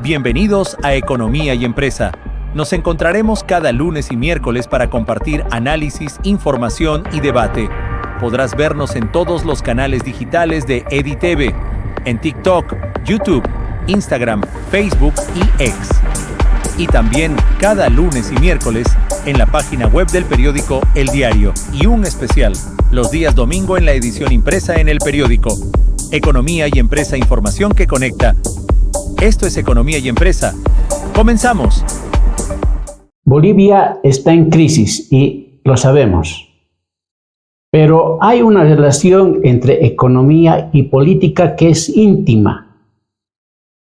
Bienvenidos a Economía y Empresa. Nos encontraremos cada lunes y miércoles para compartir análisis, información y debate. Podrás vernos en todos los canales digitales de EDITV, en TikTok, YouTube, Instagram, Facebook y X. Y también cada lunes y miércoles en la página web del periódico El Diario y un especial los días domingo en la edición impresa en el periódico. Economía y Empresa, información que conecta. Esto es Economía y Empresa. ¡Comenzamos! Bolivia está en crisis y lo sabemos. Pero hay una relación entre economía y política que es íntima.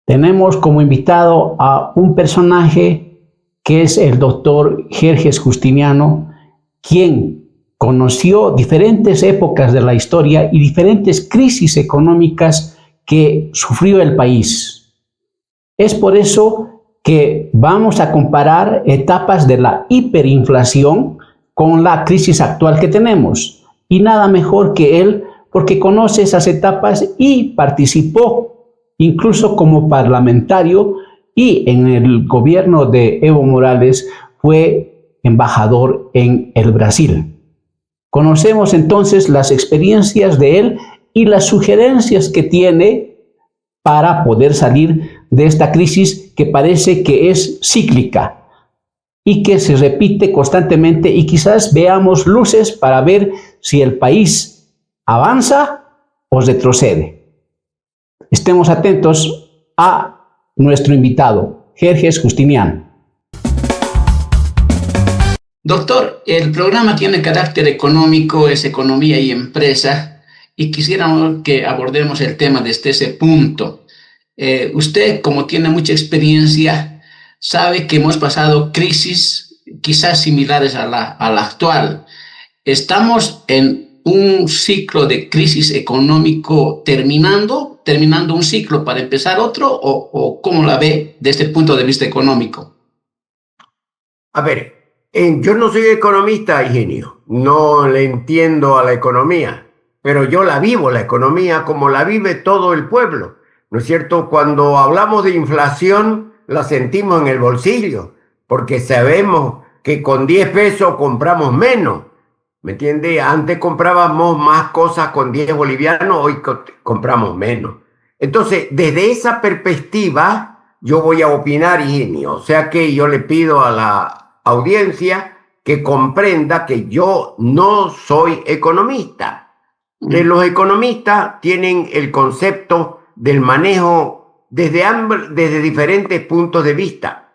Tenemos como invitado a un personaje que es el doctor Jerjes Justiniano, quien conoció diferentes épocas de la historia y diferentes crisis económicas que sufrió el país. Es por eso que vamos a comparar etapas de la hiperinflación con la crisis actual que tenemos. Y nada mejor que él, porque conoce esas etapas y participó incluso como parlamentario, y en el gobierno de Evo Morales fue embajador en el Brasil. Conocemos entonces las experiencias de él y las sugerencias que tiene para poder salir de esta crisis que parece que es cíclica y que se repite constantemente, y quizás veamos luces para ver si el país avanza o retrocede. Estemos atentos a nuestro invitado, Jerjes Justiniano. Doctor, el programa tiene carácter económico, es economía y empresa, y quisiéramos que abordemos el tema desde ese punto. Usted, como tiene mucha experiencia, sabe que hemos pasado crisis quizás similares a la actual. ¿Estamos en un ciclo de crisis económico terminando un ciclo para empezar otro, o cómo la ve desde el punto de vista económico? A ver, yo no soy economista, Higinio, no le entiendo a la economía, pero yo la vivo, la economía, como la vive todo el pueblo, ¿no es cierto? Cuando hablamos de inflación, la sentimos en el bolsillo, porque sabemos que con 10 pesos compramos menos, ¿me entiende? Antes comprábamos más cosas con 10 bolivianos, hoy compramos menos. Entonces, desde esa perspectiva, yo voy a opinar, Higinio, o sea que yo le pido a la audiencia que comprenda que yo no soy economista. Los economistas tienen el concepto del manejo desde diferentes puntos de vista.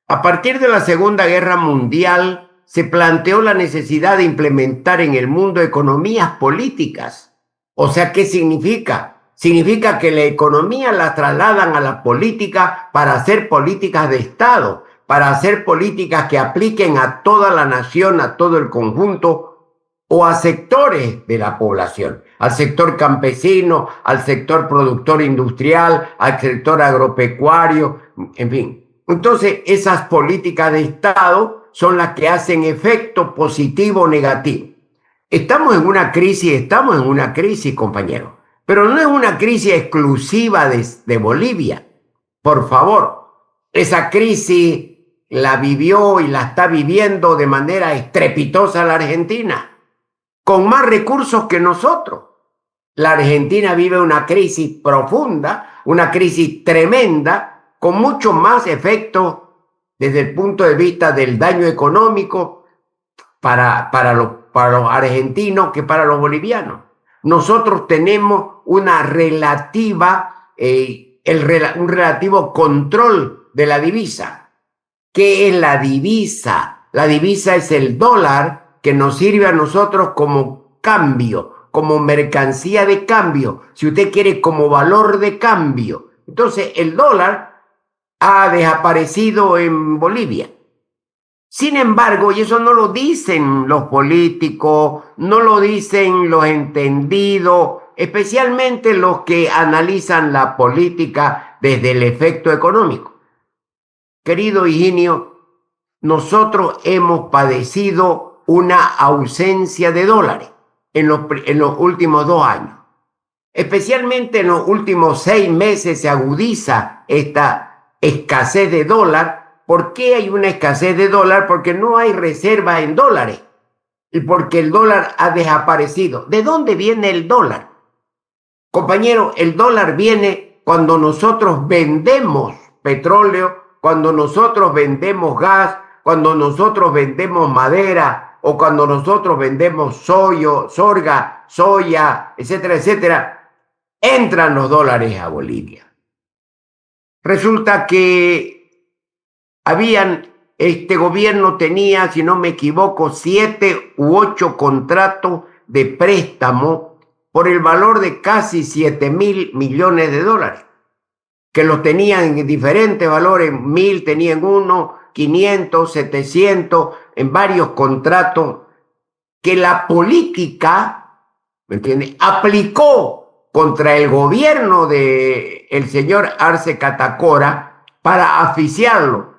A partir de la Segunda Guerra Mundial se planteó la necesidad de implementar en el mundo economías políticas. O sea, ¿qué significa? Significa que la economía la trasladan a la política para hacer políticas de Estado, para hacer políticas que apliquen a toda la nación, a todo el conjunto, o a sectores de la población, al sector campesino, al sector productor industrial, al sector agropecuario, en fin. Entonces, esas políticas de Estado son las que hacen efecto positivo o negativo. Estamos en una crisis, compañeros, pero no es una crisis exclusiva de Bolivia. Por favor, esa crisis la vivió y la está viviendo de manera estrepitosa la Argentina, con más recursos que nosotros. La Argentina vive una crisis profunda, una crisis tremenda, con mucho más efecto desde el punto de vista del daño económico para los argentinos que para los bolivianos. Nosotros tenemos una un relativo control de la divisa. ¿Qué es la divisa? La divisa es el dólar que nos sirve a nosotros como cambio, como mercancía de cambio, si usted quiere, como valor de cambio. Entonces, el dólar ha desaparecido en Bolivia. Sin embargo, y eso no lo dicen los políticos, no lo dicen los entendidos, especialmente los que analizan la política desde el efecto económico. Querido Higinio, nosotros hemos padecido una ausencia de dólares en los últimos 2 años. Especialmente en los últimos 6 meses se agudiza esta escasez de dólar. ¿Por qué hay una escasez de dólar? Porque no hay reserva en dólares y porque el dólar ha desaparecido. ¿De dónde viene el dólar? Compañero, el dólar viene cuando nosotros vendemos petróleo, cuando nosotros vendemos gas, cuando nosotros vendemos madera o cuando nosotros vendemos soja, soya, etcétera, etcétera, entran los dólares a Bolivia. Resulta que este gobierno tenía, si no me equivoco, 7 u 8 contratos de préstamo por el valor de casi 7.000 millones de dólares, que los tenían en diferentes valores, 1.000 tenían uno, 500, 700, en varios contratos, que la política, ¿me entiende?, aplicó contra el gobierno del señor Arce Catacora para asfixiarlo.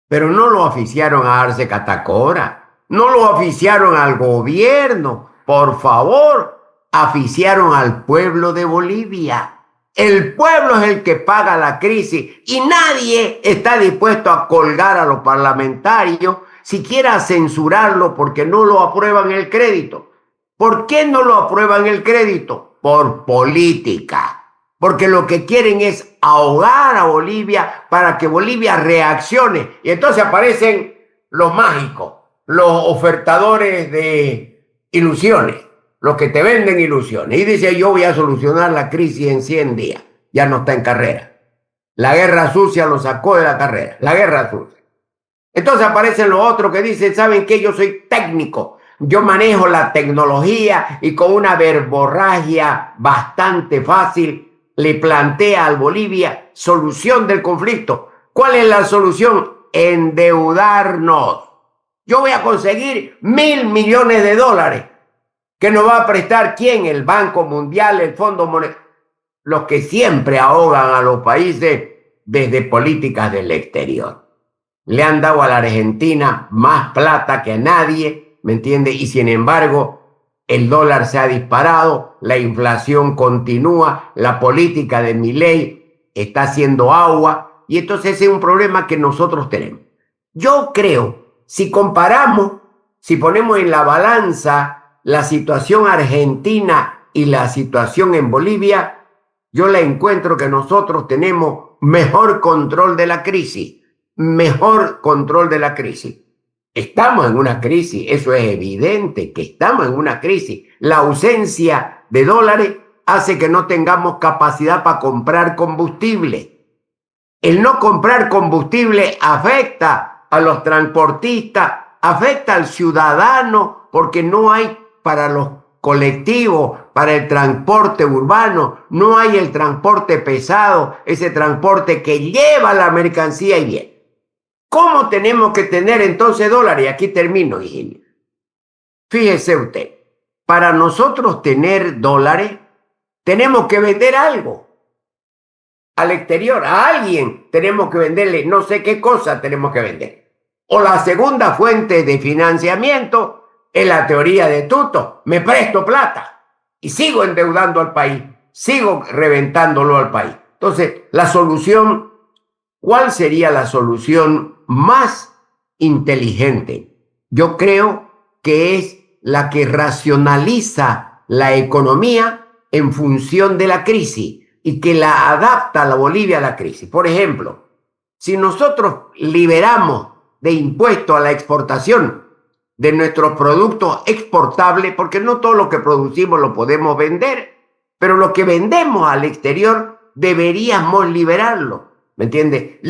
Pero no lo asfixiaron a Arce Catacora, no lo asfixiaron al gobierno, por favor, asfixiaron al pueblo de Bolivia. El pueblo es el que paga la crisis y nadie está dispuesto a colgar a los parlamentarios, siquiera a censurarlo porque no lo aprueban el crédito. ¿Por qué no lo aprueban el crédito? Por política. Porque lo que quieren es ahogar a Bolivia para que Bolivia reaccione. Y entonces aparecen los mágicos, los ofertadores de ilusiones, los que te venden ilusiones. Y dice, yo voy a solucionar la crisis en 100 días. Ya no está en carrera. La guerra sucia lo sacó de la carrera. La guerra sucia. Entonces aparecen los otros que dicen, ¿saben qué? Yo soy técnico. Yo manejo la tecnología y con una verborragia bastante fácil le plantea al Bolivia solución del conflicto. ¿Cuál es la solución? Endeudarnos. Yo voy a conseguir 1.000 millones de dólares. ¿Que nos va a prestar quién? El Banco Mundial, el Fondo Monetario. Los que siempre ahogan a los países desde políticas del exterior. Le han dado a la Argentina más plata que a nadie, ¿me entiende? Y sin embargo, el dólar se ha disparado, la inflación continúa, la política de Milei está haciendo agua, y entonces ese es un problema que nosotros tenemos. Yo creo, si comparamos, si ponemos en la balanza la situación argentina y la situación en Bolivia, yo la encuentro que nosotros tenemos mejor control de la crisis, mejor control de la crisis. Estamos en una crisis, eso es evidente que estamos en una crisis. La ausencia de dólares hace que no tengamos capacidad para comprar combustible. El no comprar combustible afecta a los transportistas, afecta al ciudadano, porque no hay para los colectivos, para el transporte urbano, no hay el transporte pesado, ese transporte que lleva la mercancía y viene. ¿Cómo tenemos que tener entonces dólares? Y aquí termino, Higinio. Fíjese usted, para nosotros tener dólares, tenemos que vender algo al exterior, a alguien tenemos que venderle, no sé qué cosa tenemos que vender. O la segunda fuente de financiamiento es la teoría de Tuto, me presto plata y sigo endeudando al país, sigo reventándolo al país. Entonces, la solución, ¿cuál sería la solución más inteligente? Yo creo que es la que racionaliza la economía en función de la crisis y que la adapta a la Bolivia a la crisis. Por ejemplo, si nosotros liberamos de impuesto a la exportación de nuestros productos exportables, porque no todo lo que producimos lo podemos vender, pero lo que vendemos al exterior deberíamos liberarlo, ¿me entiendes?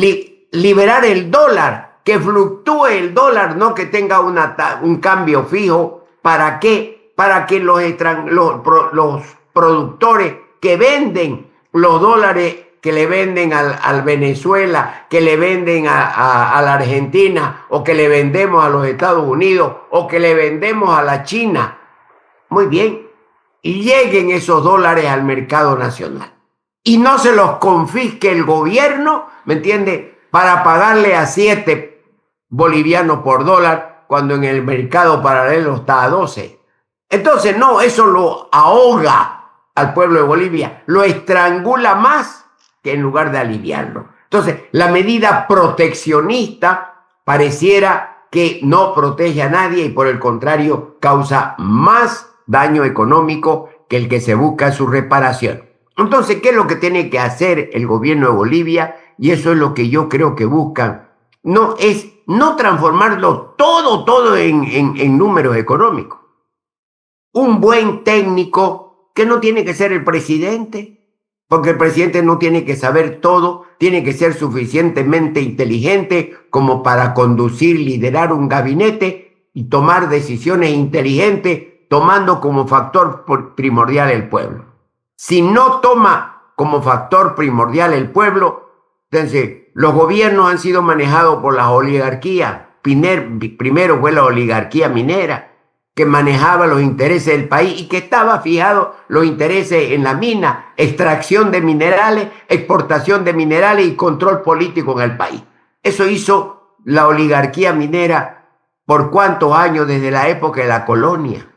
Liberar el dólar, que fluctúe el dólar, no que tenga un cambio fijo. ¿Para qué? Para que los productores que venden los dólares que le venden al Venezuela, que le venden a la Argentina, o que le vendemos a los Estados Unidos, o que le vendemos a la China, muy bien, y lleguen esos dólares al mercado nacional. Y no se los confisque el gobierno, ¿me entiende?, para pagarle a 7 bolivianos por dólar, cuando en el mercado paralelo está a 12. Entonces, no, eso lo ahoga al pueblo de Bolivia, lo estrangula más que en lugar de aliviarlo. Entonces, Entonces, la medida proteccionista pareciera que no protege a nadie y por el contrario causa más daño económico que el que se busca su reparación. Entonces, ¿qué es lo que tiene que hacer el gobierno de Bolivia? Y eso es lo que yo creo que buscan. No es no transformarlo todo en números económicos. Un buen técnico que no tiene que ser el presidente, porque el presidente no tiene que saber todo, tiene que ser suficientemente inteligente como para conducir, liderar un gabinete y tomar decisiones inteligentes, tomando como factor primordial el pueblo. Si no toma como factor primordial el pueblo, entonces los gobiernos han sido manejados por las oligarquías. Primero fue la oligarquía minera, que manejaba los intereses del país y que estaba fijado los intereses en la mina, extracción de minerales, exportación de minerales y control político en el país. Eso hizo la oligarquía minera por cuántos años desde la época de la colonia.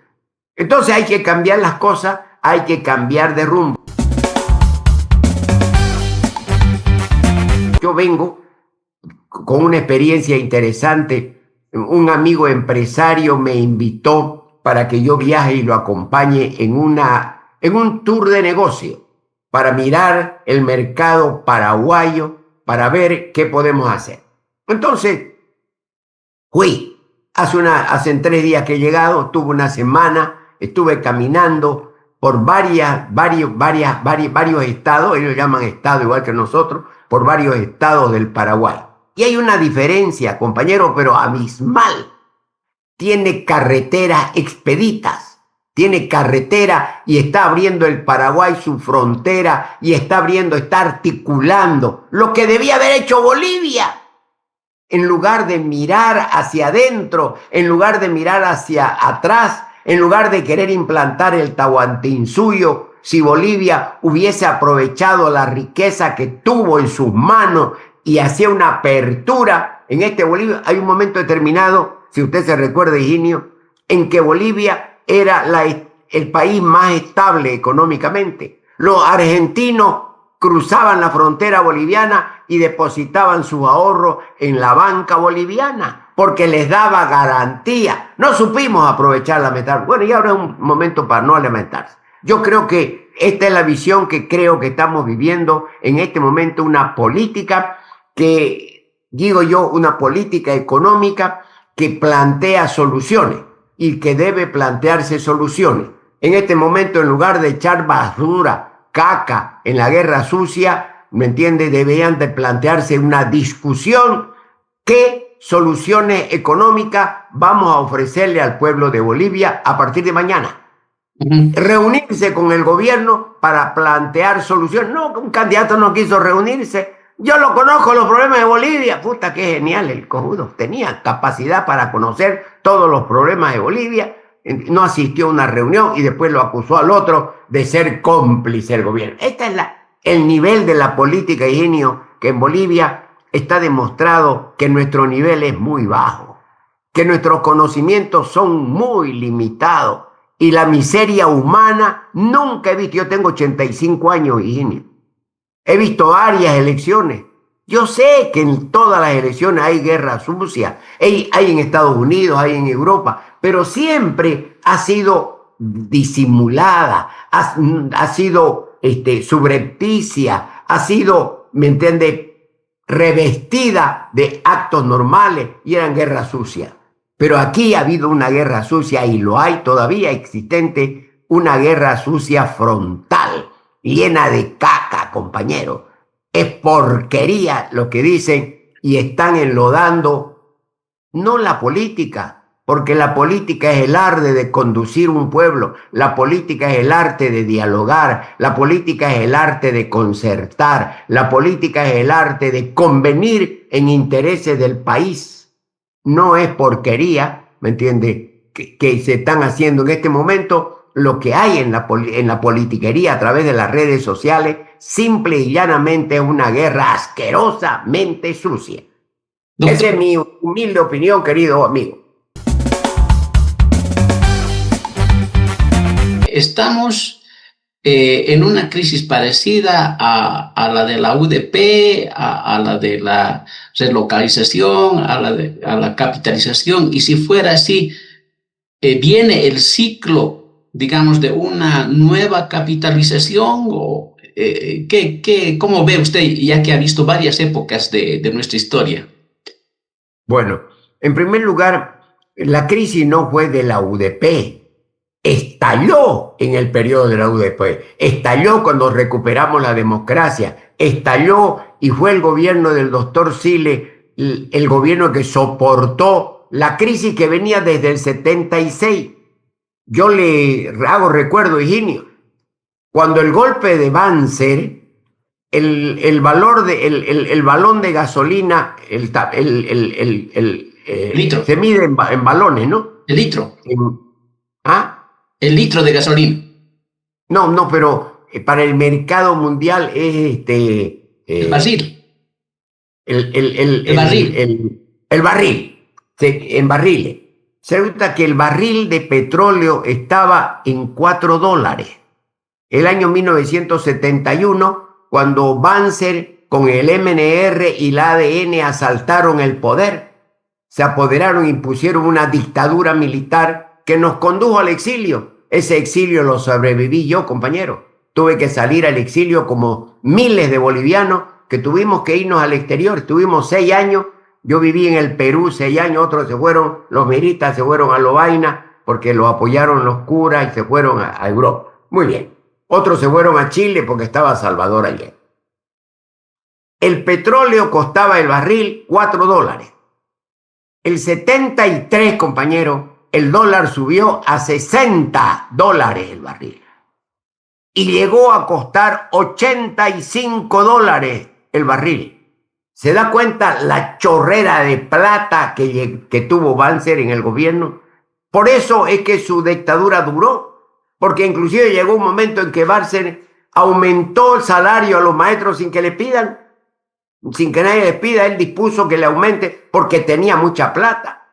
Entonces hay que cambiar las cosas, hay que cambiar de rumbo. Yo vengo con una experiencia interesante. Un amigo empresario me invitó para que yo viaje y lo acompañe en un tour de negocio para mirar el mercado paraguayo, para ver qué podemos hacer. Entonces, fui. Hace 3 días que he llegado, tuve una semana, estuve caminando por varios estados, ellos llaman estado igual que nosotros, por varios estados del Paraguay. Y hay una diferencia, compañero, pero abismal. Tiene carreteras expeditas, tiene carretera y está abriendo el Paraguay su frontera y está articulando lo que debía haber hecho Bolivia. En lugar de mirar hacia adentro, en lugar de mirar hacia atrás, en lugar de querer implantar el Tahuantinsuyo, si Bolivia hubiese aprovechado la riqueza que tuvo en sus manos y hacía una apertura en Bolivia, hay un momento determinado, si usted se recuerda, Higinio, en que Bolivia era el país más estable económicamente. Los argentinos cruzaban la frontera boliviana y depositaban sus ahorros en la banca boliviana porque les daba garantía. No supimos aprovechar la metal. Bueno, y ahora es un momento para no lamentarse. Yo creo que esta es la visión que creo que estamos viviendo en este momento, una política que, digo yo, una política económica que plantea soluciones y que debe plantearse soluciones. En este momento, en lugar de echar basura, caca en la guerra sucia, ¿me entiende? Deberían de plantearse una discusión. ¿Qué soluciones económicas vamos a ofrecerle al pueblo de Bolivia a partir de mañana? Reunirse con el gobierno para plantear soluciones. No, un candidato no quiso reunirse. Yo lo conozco, los problemas de Bolivia. Puta, qué genial el cojudo. Tenía capacidad para conocer todos los problemas de Bolivia. No asistió a una reunión y después lo acusó al otro de ser cómplice del gobierno. Este es el nivel de la política, Higinio, que en Bolivia está demostrado que nuestro nivel es muy bajo, que nuestros conocimientos son muy limitados y la miseria humana nunca he visto. Yo tengo 85 años, Higinio. He visto varias elecciones. Yo sé que en todas las elecciones hay guerra sucia, hay en Estados Unidos, hay en Europa, pero siempre ha sido disimulada, ha sido subrepticia, ha sido, ¿me entiende?, revestida de actos normales y eran guerra sucia. Pero aquí ha habido una guerra sucia y lo hay todavía existente, una guerra sucia frontal, llena de caca, compañero. Es porquería lo que dicen y están enlodando no la política, porque la política es el arte de conducir un pueblo, la política es el arte de dialogar, la política es el arte de concertar, la política es el arte de convenir en intereses del país. No es porquería, ¿me entiende?, que se están haciendo en este momento. Lo que hay en la politiquería a través de las redes sociales, simple y llanamente es una guerra asquerosamente sucia. Doctor, esa es mi humilde opinión, querido amigo. Estamos en una crisis parecida a la de la UDP, a la de la relocalización, a la capitalización. Y si fuera así, ¿viene el ciclo, digamos, de una nueva capitalización? ¿O cómo ve usted, ya que ha visto varias épocas de nuestra historia? Bueno, en primer lugar, la crisis no fue de la UDP, estalló en el periodo de la UDP, estalló cuando recuperamos la democracia, estalló y fue el gobierno del doctor Siles el gobierno que soportó la crisis que venía desde el 76. Yo le hago recuerdo, Higinio, cuando el golpe de Banzer, el valor de el balón de gasolina Litro. se mide en balones, ¿no? El litro. ¿Ah? El litro de gasolina. No, pero para el mercado mundial es El barril. el barril. el barril, en barriles. Se resulta que el barril de petróleo estaba en $4. El año 1971, cuando Banzer con el MNR y la ADN asaltaron el poder, se apoderaron e impusieron una dictadura militar que nos condujo al exilio. Ese exilio lo sobreviví yo, compañero. Tuve que salir al exilio como miles de bolivianos que tuvimos que irnos al exterior. Tuvimos 6 años. Yo viví en el Perú 6 años, otros se fueron, los miristas se fueron a Lovaina porque lo apoyaron los curas y se fueron a Europa. Muy bien. Otros se fueron a Chile porque estaba Salvador Allende. El petróleo costaba el barril $4. El 73, compañero, el dólar subió a $60 el barril. Y llegó a costar $85 el barril. ¿Se da cuenta la chorrera de plata que tuvo Banzer en el gobierno? Por eso es que su dictadura duró. Porque inclusive llegó un momento en que Banzer aumentó el salario a los maestros sin que le pidan. Sin que nadie les pida, él dispuso que le aumente porque tenía mucha plata.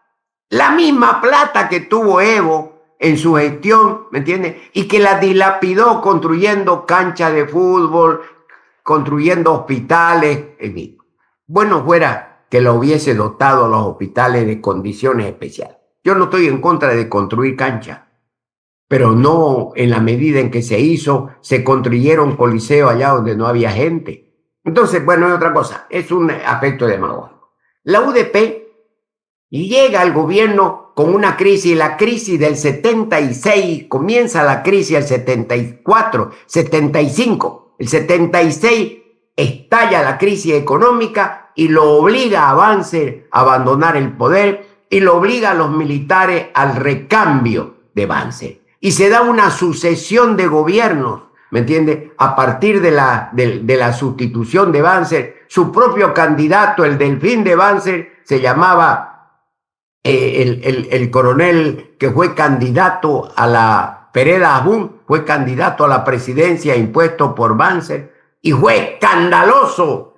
La misma plata que tuvo Evo en su gestión, ¿me entiendes? Y que la dilapidó construyendo canchas de fútbol, construyendo hospitales, en fin. Bueno fuera que lo hubiese dotado a los hospitales de condiciones especiales. Yo no estoy en contra de construir canchas, pero no en la medida en que se hizo, se construyeron coliseos allá donde no había gente. Entonces, bueno, es otra cosa, es un aspecto demagógico. La UDP llega al gobierno con una crisis, la crisis del 76, comienza la crisis del 74, 75. El 76 estalla la crisis económica y lo obliga a Banzer a abandonar el poder y lo obliga a los militares al recambio de Banzer. Y se da una sucesión de gobiernos, ¿me entiende? A partir de la sustitución de Banzer, su propio candidato, el delfín de Banzer, se llamaba el coronel que fue candidato a la Pereda Abún, fue candidato a la presidencia impuesto por Banzer, y fue escandaloso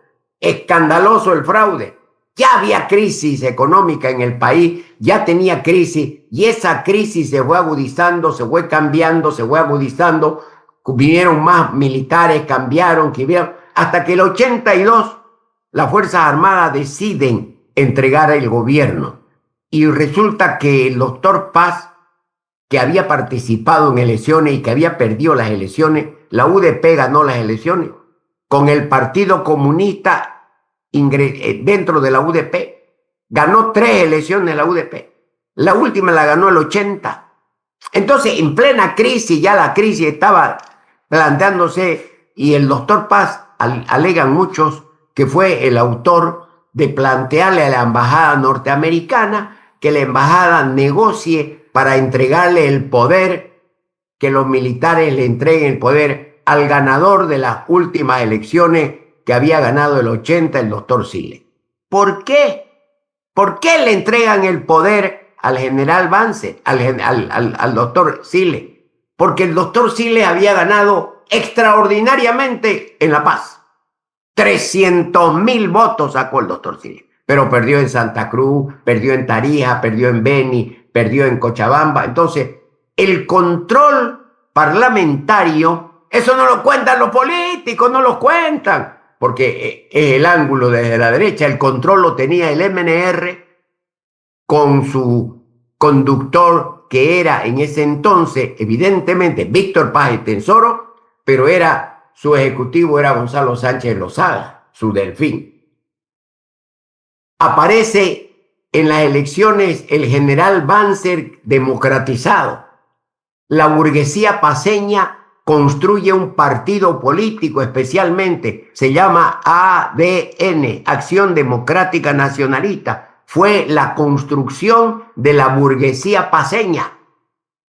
el fraude. Ya había crisis económica en el país, ya tenía crisis, y esa crisis se fue agudizando, se fue cambiando, se fue agudizando. Vinieron más militares, cambiaron, hasta que el 82 las Fuerzas Armadas deciden entregar el gobierno. Y resulta que el doctor Paz, que había participado en elecciones y que había perdido las elecciones, la UDP ganó las elecciones, con el Partido Comunista dentro de la UDP, ganó 3 elecciones la UDP. La última la ganó el 80. Entonces, en plena crisis, ya la crisis estaba planteándose, y el doctor Paz, alegan muchos, que fue el autor de plantearle a la embajada norteamericana que la embajada negocie para entregarle el poder, que los militares le entreguen el poder al ganador de las últimas elecciones que había ganado el 80, el doctor Siles. ¿Por qué? ¿Por qué le entregan el poder al general Banzer, al doctor Siles? Porque el doctor Siles había ganado extraordinariamente en La Paz. 300,000 votos sacó el doctor Siles, pero perdió en Santa Cruz, perdió en Tarija, perdió en Beni, perdió en Cochabamba. Entonces, el control parlamentario eso no lo cuentan los políticos, no lo cuentan, porque es el ángulo desde la derecha, el control lo tenía el MNR con su conductor, que era en ese entonces, evidentemente, Víctor Paz Estenssoro, pero su ejecutivo era Gonzalo Sánchez Lozada, su delfín. Aparece en las elecciones el general Banzer democratizado. La burguesía paceña construye un partido político, especialmente, se llama ADN, Acción Democrática Nacionalista. Fue la construcción de la burguesía paceña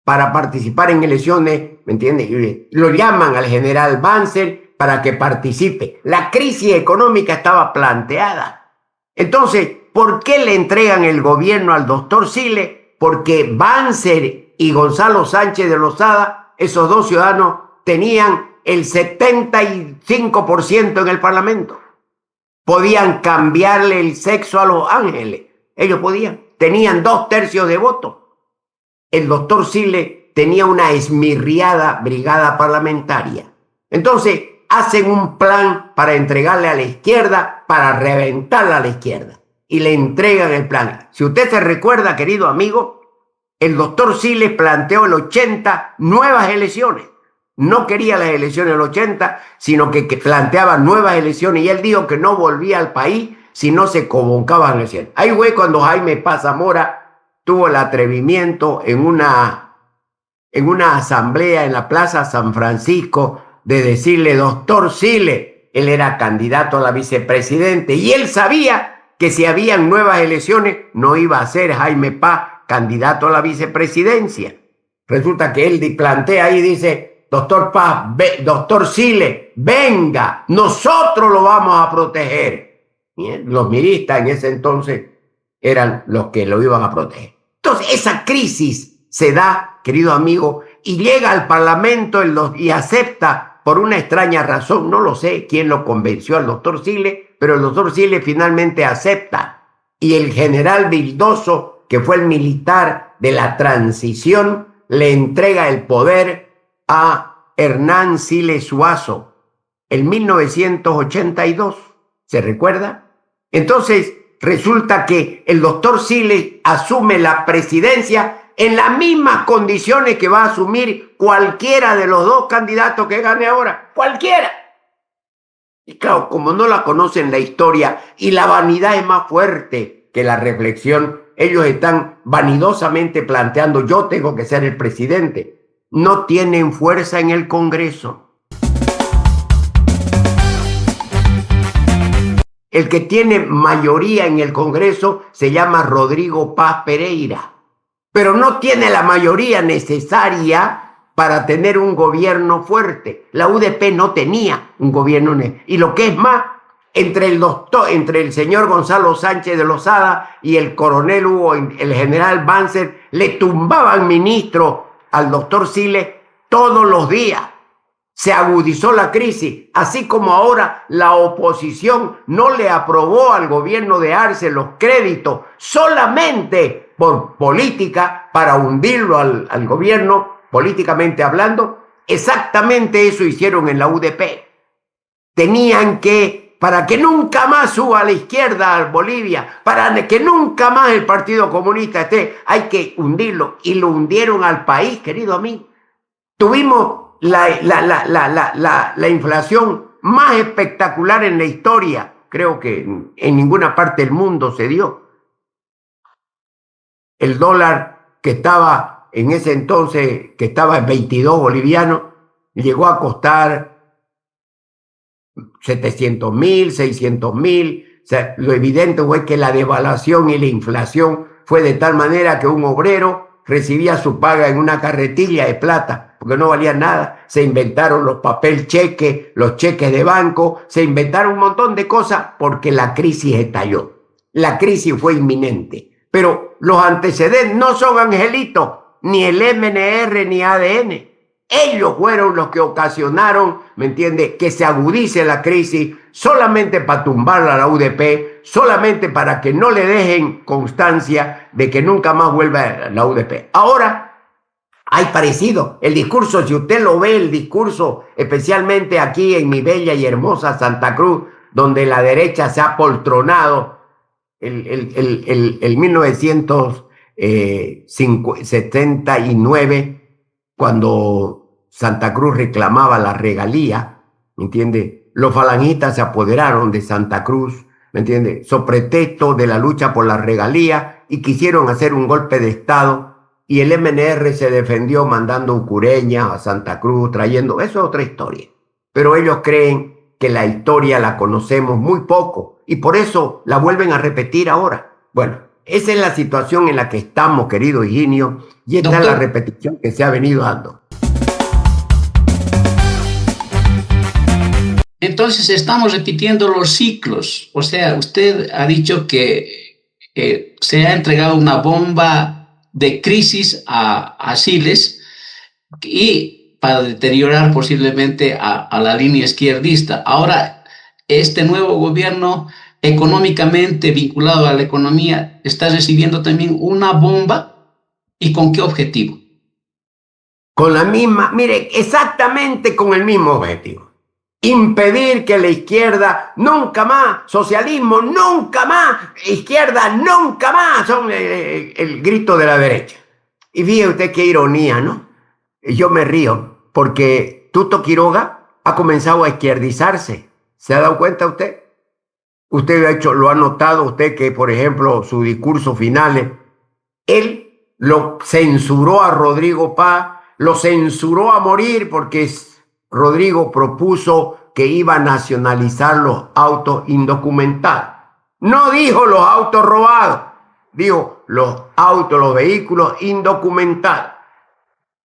para participar en elecciones, ¿me entiendes? Lo llaman al general Banzer para que participe. La crisis económica estaba planteada. Entonces, ¿por qué le entregan el gobierno al doctor Siles? Porque Banzer y Gonzalo Sánchez de Lozada, esos dos ciudadanos, tenían el 75% en el Parlamento. Podían cambiarle el sexo a los ángeles. Ellos podían. Tenían 2/3 de votos. El doctor Siles tenía una esmirriada brigada parlamentaria. Entonces, hacen un plan para entregarle a la izquierda, para reventarla a la izquierda. Y le entregan el plan. Si usted se recuerda, querido amigo, el doctor Siles planteó el 80 nuevas elecciones. No quería las elecciones del 80, sino que planteaba nuevas elecciones. Y él dijo que no volvía al país si no se convocaban elecciones. Ahí fue cuando Jaime Paz Zamora tuvo el atrevimiento en una asamblea en la Plaza San Francisco de decirle, doctor Siles, él era candidato a la vicepresidente y él sabía que si habían nuevas elecciones no iba a ser Jaime Paz candidato a la vicepresidencia. Resulta que él plantea ahí y dice, doctor Paz, doctor Siles, venga, nosotros lo vamos a proteger. Los miristas en ese entonces eran los que lo iban a proteger. Entonces esa crisis se da, querido amigo, y llega al Parlamento y acepta por una extraña razón, no lo sé quién lo convenció al doctor Siles, pero el doctor Siles finalmente acepta. Y el general Vildoso, que fue el militar de la transición, le entrega el poder a Hernán Siles Suazo en 1982. ¿Se recuerda? Entonces resulta que el doctor Siles asume la presidencia en las mismas condiciones que va a asumir cualquiera de los dos candidatos que gane ahora. Cualquiera. Y claro, como no la conocen la historia y la vanidad es más fuerte que la reflexión, ellos están vanidosamente planteando, yo tengo que ser el presidente. No tienen fuerza en el Congreso. El que tiene mayoría en el Congreso se llama Rodrigo Paz Pereira, pero no tiene la mayoría necesaria para tener un gobierno fuerte. La UDP no tenía un gobierno, y lo que es más, entre el señor Gonzalo Sánchez de Lozada y el coronel Hugo, el general Banzer, le tumbaban ministro al doctor Siles todos los días. Se agudizó la crisis, así como ahora la oposición no le aprobó al gobierno de Arce los créditos solamente por política para hundirlo al gobierno, políticamente hablando. Exactamente eso hicieron en la UDP. Tenían que, para que nunca más suba a la izquierda a Bolivia, para que nunca más el Partido Comunista esté, hay que hundirlo. Y lo hundieron al país, querido amigo. Tuvimos la inflación más espectacular en la historia. Creo que en ninguna parte del mundo se dio. El dólar que estaba en ese entonces, que estaba en 22 bolivianos, llegó a costar 700.000, 600.000. O sea, lo evidente fue que la devaluación y la inflación fue de tal manera que un obrero recibía su paga en una carretilla de plata, porque no valía nada. Se inventaron los papel cheques, los cheques de banco, se inventaron un montón de cosas porque la crisis estalló. La crisis fue inminente. Pero los antecedentes no son angelitos, ni el MNR ni ADN. Ellos fueron los que ocasionaron, ¿me entiende?, que se agudice la crisis solamente para tumbarla a la UDP, solamente para que no le dejen constancia de que nunca más vuelva a la UDP. Ahora Hay parecido. El discurso, si usted lo ve, el discurso, especialmente aquí en mi bella y hermosa Santa Cruz, donde la derecha se ha poltronado, el 1979, cuando Santa Cruz reclamaba la regalía, ¿me entiende? Los falangistas se apoderaron de Santa Cruz, ¿me entiende? So pretexto de la lucha por la regalía y quisieron hacer un golpe de Estado. Y el MNR se defendió mandando ucureñas a Santa Cruz, trayendo... Eso es otra historia. Pero ellos creen que la historia la conocemos muy poco y por eso la vuelven a repetir ahora. Bueno, esa es la situación en la que estamos, querido Higinio, y esta es la repetición que se ha venido dando. Entonces estamos repitiendo los ciclos. O sea, usted ha dicho que se ha entregado una bomba de crisis a Siles y para deteriorar posiblemente a la línea izquierdista. Ahora, este nuevo gobierno económicamente vinculado a la economía está recibiendo también una bomba. ¿Y con qué objetivo? Con la misma, mire, exactamente con el mismo objetivo. Impedir que la izquierda nunca más, socialismo nunca más, izquierda nunca más, son el grito de la derecha. Y fíjate usted qué ironía, ¿no? Yo me río porque Tuto Quiroga ha comenzado a izquierdizarse. ¿Se ha dado cuenta usted? Usted lo ha notado usted que, por ejemplo, su discurso final, él lo censuró a Rodrigo Paz, lo censuró a morir porque Rodrigo propuso que iba a nacionalizar los autos indocumentados. No dijo los autos robados, dijo los autos, los vehículos indocumentados.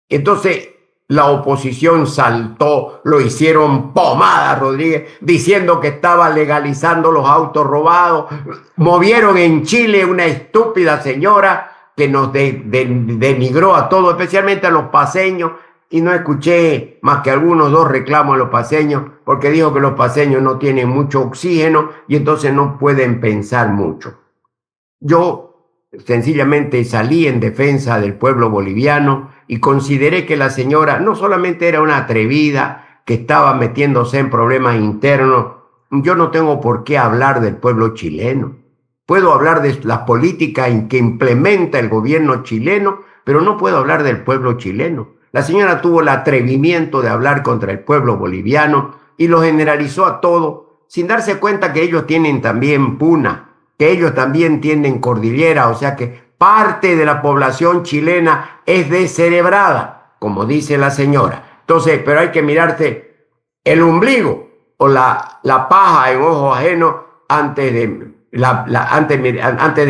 Entonces la oposición saltó, lo hicieron pomada a Rodríguez, diciendo que estaba legalizando los autos robados. Movieron en Chile una estúpida señora que nos denigró a todos, especialmente a los paceños, y no escuché más que algunos dos reclamos a los paceños, porque dijo que los paceños no tienen mucho oxígeno y entonces no pueden pensar mucho. Yo sencillamente salí en defensa del pueblo boliviano y consideré que la señora no solamente era una atrevida que estaba metiéndose en problemas internos. Yo no tengo por qué hablar del pueblo chileno. Puedo hablar de las políticas que implementa el gobierno chileno, pero no puedo hablar del pueblo chileno. La señora tuvo el atrevimiento de hablar contra el pueblo boliviano y lo generalizó a todo, sin darse cuenta que ellos tienen también puna, que ellos también tienen cordillera, o sea que parte de la población chilena es descerebrada, como dice la señora. Entonces, pero hay que mirarse el ombligo o la paja en ojo ajeno antes de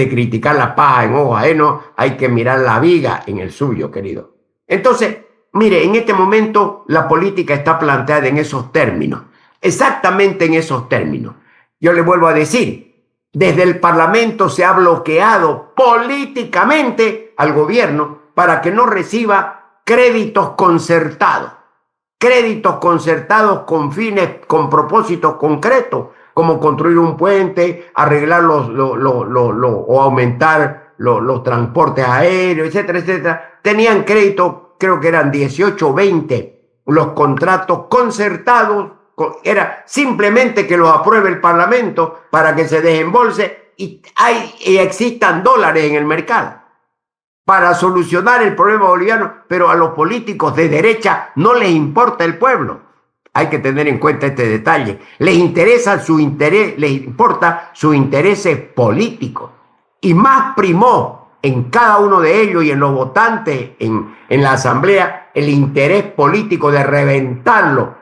criticar la paja en ojo ajeno, hay que mirar la viga en el suyo, querido. Entonces, mire, en este momento la política está planteada en esos términos, exactamente en esos términos. Yo le vuelvo a decir, desde el Parlamento se ha bloqueado políticamente al gobierno para que no reciba créditos concertados con fines, con propósitos concretos, como construir un puente, arreglar o aumentar los transportes aéreos, etcétera, etcétera. Tenían crédito, creo que eran 18 o 20 los contratos concertados. Era simplemente que los apruebe el Parlamento para que se desembolse y existan dólares en el mercado para solucionar el problema boliviano, pero a los políticos de derecha no les importa el pueblo. Hay que tener en cuenta este detalle. Les importa sus intereses políticos. Y más primó en cada uno de ellos y en los votantes en la asamblea el interés político de reventarlo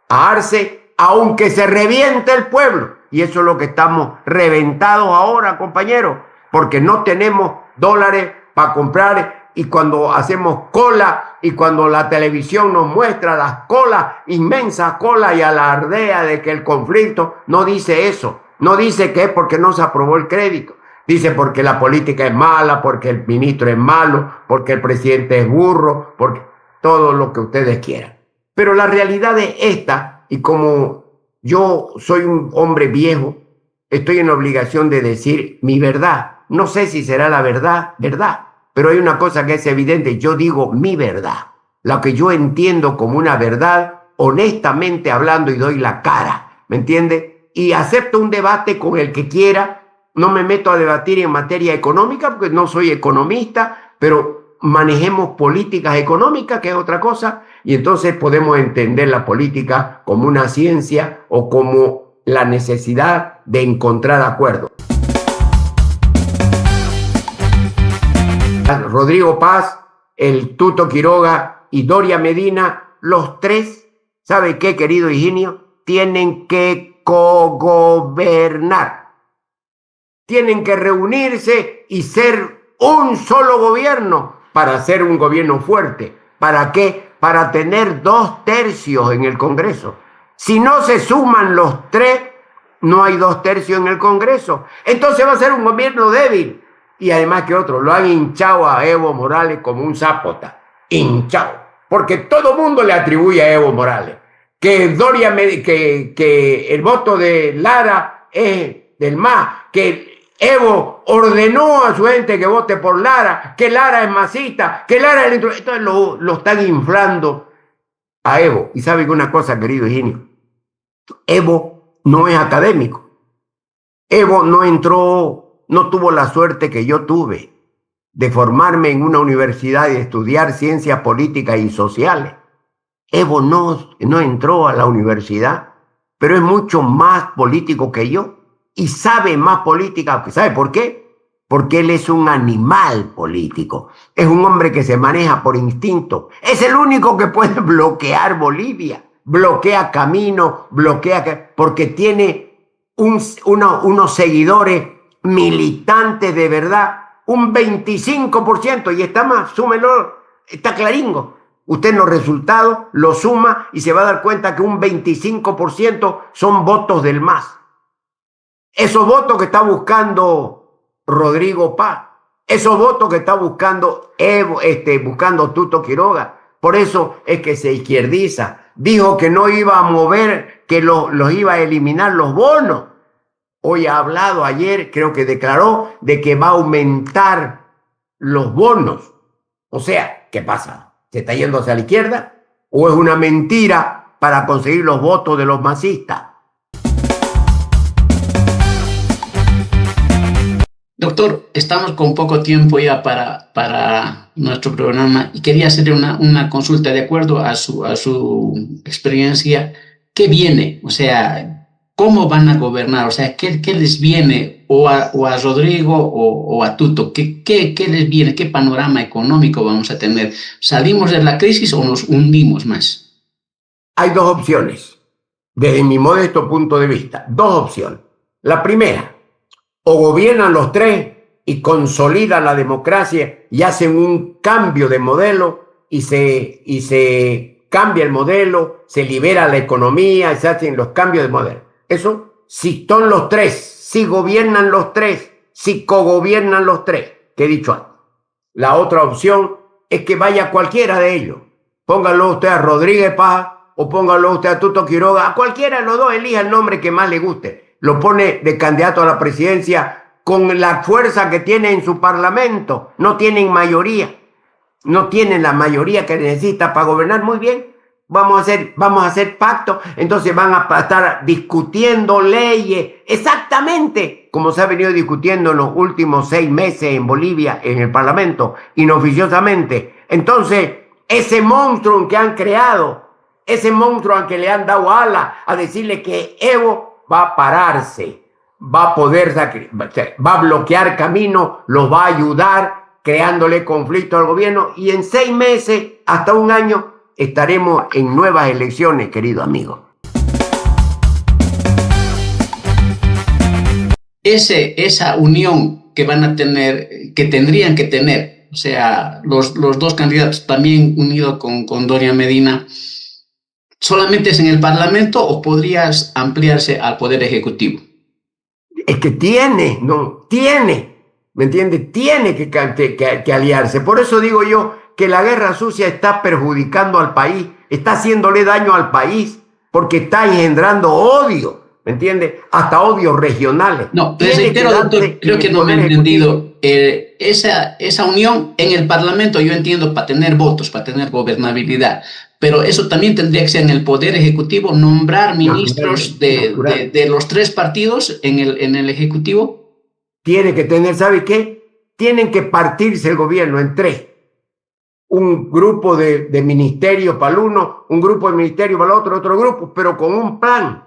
a Arce, aunque se reviente el pueblo. Y eso es lo que estamos reventados ahora, compañeros, porque no tenemos dólares para comprar, y cuando hacemos cola y cuando la televisión nos muestra las colas, inmensas colas, y alardea de que el conflicto, no dice eso, no dice que es porque no se aprobó el crédito, dice porque la política es mala, porque el ministro es malo, porque el presidente es burro, porque todo lo que ustedes quieran. Pero la realidad es esta, y como yo soy un hombre viejo, estoy en obligación de decir mi verdad. No sé si será la verdad, pero hay una cosa que es evidente, yo digo mi verdad, lo que yo entiendo como una verdad, honestamente hablando, y doy la cara, ¿me entiende? Y acepto un debate con el que quiera, no me meto a debatir en materia económica porque no soy economista, pero manejemos políticas económicas, que es otra cosa, y entonces podemos entender la política como una ciencia o como la necesidad de encontrar acuerdos. Rodrigo Paz, el Tuto Quiroga y Doria Medina, los tres, ¿sabe qué, querido Higinio? Tienen que cogobernar. Tienen que reunirse y ser un solo gobierno para ser un gobierno fuerte. ¿Para qué? Para tener 2/3 en el Congreso. Si no se suman los tres, no hay 2/3 en el Congreso. Entonces va a ser un gobierno débil. Y además que otro, lo han hinchado a Evo Morales como un zápota. Hinchado. Porque todo el mundo le atribuye a Evo Morales que que el voto de Lara es del MAS, que Evo ordenó a su gente que vote por Lara, que Lara es masista, que Lara es... Entonces lo están inflando a Evo. Y sabe que una cosa, querido Higinio, Evo no es académico. Evo no tuvo la suerte que yo tuve de formarme en una universidad y estudiar ciencias políticas y sociales. Evo no entró a la universidad, pero es mucho más político que yo y sabe más política. ¿Sabe por qué? Porque él es un animal político. Es un hombre que se maneja por instinto. Es el único que puede bloquear Bolivia. Bloquea camino, porque tiene unos seguidores militantes de verdad, un 25%, y está más, súmelo, está claringo. Usted en los resultados lo suma y se va a dar cuenta que un 25% son votos del MAS. Esos votos que está buscando Rodrigo Paz, esos votos que está buscando Evo, buscando Tuto Quiroga. Por eso es que se izquierdiza. Dijo que no iba a mover, que los iba a eliminar los bonos. Hoy ha hablado, ayer creo que declaró de que va a aumentar los bonos. O sea, ¿qué pasa? ¿Se está yendo hacia la izquierda? ¿O es una mentira para conseguir los votos de los masistas? Doctor, estamos con poco tiempo ya para nuestro programa y quería hacerle una consulta de acuerdo a su experiencia. ¿Qué viene? O sea, ¿cómo van a gobernar? O sea, ¿qué les viene o a Rodrigo o a Tuto? ¿Qué les viene? ¿Qué panorama económico vamos a tener? ¿Salimos de la crisis o nos hundimos más? Hay dos opciones, desde mi modesto punto de vista. Dos opciones. La primera, o gobiernan los tres y consolidan la democracia y hacen un cambio de modelo y se cambia el modelo, se libera la economía, se hacen los cambios de modelo. Eso, si son los tres, si gobiernan los tres, si cogobiernan los tres, que he dicho antes. La otra opción es que vaya cualquiera de ellos. Póngalo usted a Rodríguez Paz o póngalo usted a Tuto Quiroga, a cualquiera de los dos, elija el nombre que más le guste. Lo pone de candidato a la presidencia con la fuerza que tiene en su parlamento. No tienen mayoría. No tienen la mayoría que necesita para gobernar. Muy bien. Vamos a hacer pacto. Entonces van a estar discutiendo leyes. Exactamente como se ha venido discutiendo en los últimos 6 meses en Bolivia, en el parlamento, inoficiosamente. Entonces, ese monstruo que han creado, ese monstruo al que le han dado alas a decirle que Evo va a pararse, va a bloquear camino, los va a ayudar creándole conflicto al gobierno y en 6 meses, hasta 1 año, estaremos en nuevas elecciones, querido amigo. Esa unión que van a tener, que tendrían que tener, o sea, los dos candidatos también unidos con Doria Medina, ¿solamente es en el Parlamento o podrías ampliarse al Poder Ejecutivo? Es que tiene, ¿me entiendes? Tiene que aliarse. Por eso digo yo que la guerra sucia está perjudicando al país, está haciéndole daño al país, porque está engendrando odio. ¿me entiende? Hasta odios regionales. No, les reitero, doctor, creo que no me he entendido. Esa unión en el Parlamento, yo entiendo, para tener votos, para tener gobernabilidad, pero eso también tendría que ser en el Poder Ejecutivo, nombrar ministros de los tres partidos en el Ejecutivo. Tiene que tener, ¿sabe qué? Tienen que partirse el gobierno en tres. Un grupo de ministerios para el uno, un grupo de ministerios para el otro grupo, pero con un plan.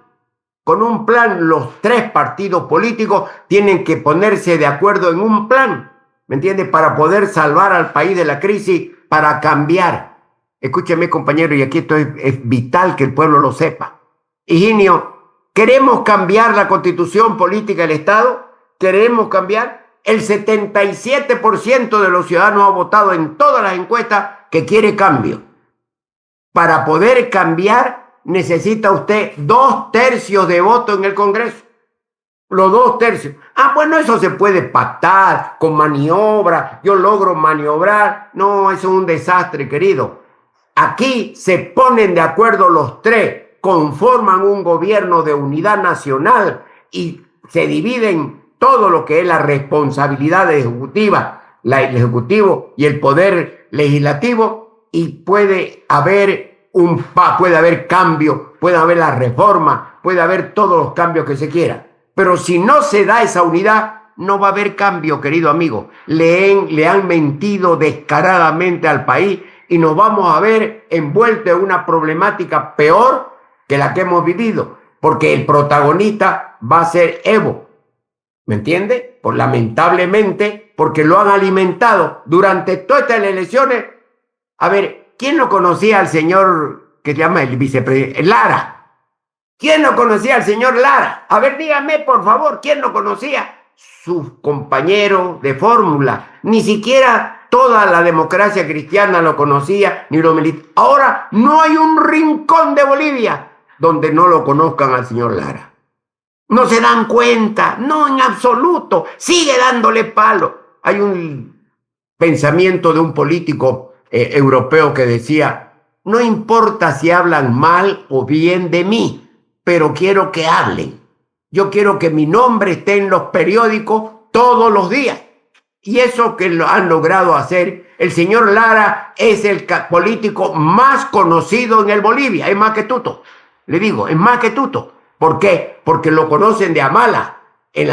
Con un plan, los tres partidos políticos tienen que ponerse de acuerdo en un plan, ¿me entiende? Para poder salvar al país de la crisis, para cambiar. Escúcheme, compañero, y aquí esto es vital que el pueblo lo sepa. Higinio, ¿queremos cambiar la constitución política del Estado? ¿Queremos cambiar? El 77% de los ciudadanos ha votado en todas las encuestas que quiere cambio. Para poder cambiar, necesita usted 2/3 de voto en el Congreso. Los 2/3. Bueno, eso se puede pactar con maniobra. Yo logro maniobrar. No, eso es un desastre, querido. Aquí se ponen de acuerdo los tres, conforman un gobierno de unidad nacional y se dividen todo lo que es la responsabilidad ejecutiva, el Ejecutivo y el Poder Legislativo, y puede haber puede haber cambio, puede haber la reforma, puede haber todos los cambios que se quiera. Pero si no se da esa unidad, no va a haber cambio, querido amigo. Le han mentido descaradamente al país y nos vamos a ver envueltos en una problemática peor que la que hemos vivido, porque el protagonista va a ser Evo. ¿Me entiende? Pues lamentablemente, porque lo han alimentado durante todas estas elecciones. A ver, ¿quién no conocía al señor que se llama el vicepresidente Lara? ¿Quién no conocía al señor Lara? A ver, dígame, por favor, ¿quién no conocía? Sus compañeros de fórmula. Ni siquiera toda la democracia cristiana lo conocía, ni los militares. Ahora no hay un rincón de Bolivia donde no lo conozcan al señor Lara. No se dan cuenta, no en absoluto. Sigue dándole palo. Hay un pensamiento de un político europeo que decía: no importa si hablan mal o bien de mí, pero quiero que hablen. Yo quiero que mi nombre esté en los periódicos todos los días. Y eso que lo han logrado hacer, el señor Lara es el político más conocido en el Bolivia. Es más que Tuto. Le digo, es más que Tuto. ¿Por qué? Porque lo conocen de a mala, en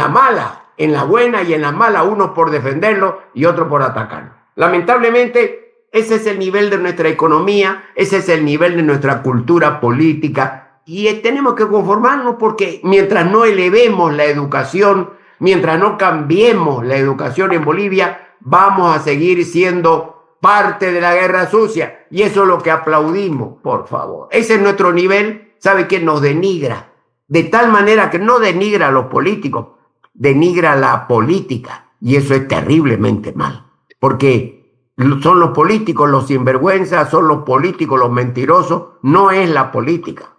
la buena y en la mala, unos por defenderlo y otros por atacarlo. Lamentablemente, ese es el nivel de nuestra economía, ese es el nivel de nuestra cultura política, y tenemos que conformarnos, porque mientras no elevemos la educación, mientras no cambiemos la educación en Bolivia, vamos a seguir siendo parte de la guerra sucia, y eso es lo que aplaudimos, por favor. Ese es nuestro nivel. ¿Sabe qué? Nos denigra, de tal manera que no denigra a los políticos, denigra la política, y eso es terriblemente mal, porque son los políticos los sinvergüenzas, son los políticos los mentirosos, no es la política.